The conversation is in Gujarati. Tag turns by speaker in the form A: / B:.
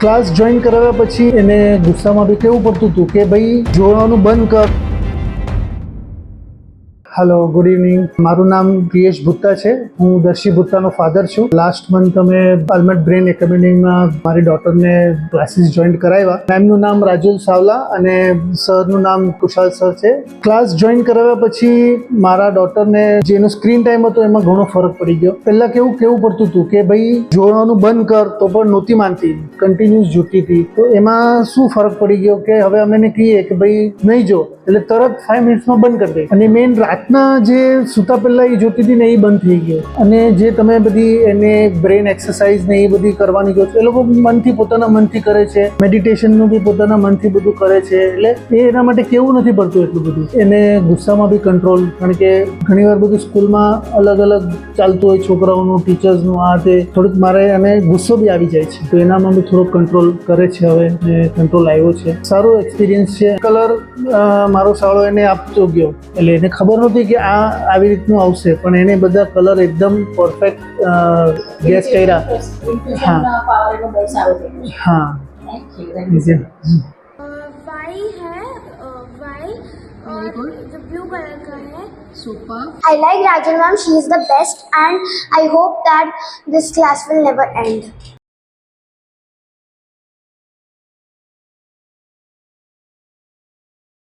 A: ક્લાસ જોઈન કરાવ્યા પછી એને ગુસ્સામાં બી કેવું પડતું હતું કે ભાઈ જોવાનું બંધ કર. Hello, good evening. મારું નામ પ્રિયેશ ભુત્તા છે. હું દર્શી ભુત્તાનો ફાધર છું. લાસ્ટ મંથ અમે અલ્મટ બ્રેન એકેડમીમાં મારી ડોટરને ક્લાસીસ જોઈન કરાવ્યા. મેમનું નામ રાજુલ સાવલા અને સરનું નામ કુશાલ સર છે. ક્લાસ જોઈન કરાવ્યા પછી મારા ડોટરને જેનો સ્ક્રીન ટાઈમ હતો એમાં ઘણો ફરક પડી ગયો. પહેલાં કેવું પડતું હતું કે ભાઈ જોવાનું બંધ કર તો પણ નહોતી માનતી, કન્ટિન્યુઅસ જોતી હતી. તો એમાં શું ફરક પડી ગયો કે હવે અમે એને કહીએ કે ભાઈ નહીં જો એટલે તરત 5 મિનિટ્સમાં બંધ કરી દે. અને મેઇન રાતના જે સૂતા પહેલાં એ જોતી હતી ને એ બંધ થઈ ગયો. અને જે તમે બધી એને બ્રેન એક્સરસાઇઝ ને એ બધી કરવાની કહો છો, એ લોકો પોતાના મનથી કરે છે. મેડિટેશનનું બી પોતાના મનથી બધું કરે છે. એટલે એ એના માટે કેવું નથી પડતું એટલું બધું. એને ગુસ્સામાં બી કંટ્રોલ, કારણ કે ઘણીવાર બધું સ્કૂલમાં અલગ અલગ ચાલતું હોય, છોકરાઓનું, ટીચર્સનું, આ તે થોડુંક મારે અને ગુસ્સો બી આવી જાય છે. તો એનામાં બી થોડોક કંટ્રોલ કરે છે હવે, ને કંટ્રોલ આવ્યો છે. સારો એક્સપિરિયન્સ છે. કલર મારો સાળો એને આપતો ગયો, એટલે એને ખબર નહોતી કે આ આવી રીતનું આવશે, પણ એને બધા કલર એકદમ પરફેક્ટ ગેસ કર્યા. હા હા
B: वाई है वाई और जो ब्लू कलर का है.
C: Super.
B: I like Rajal ma'am. She is the best and I hope that this class will never end.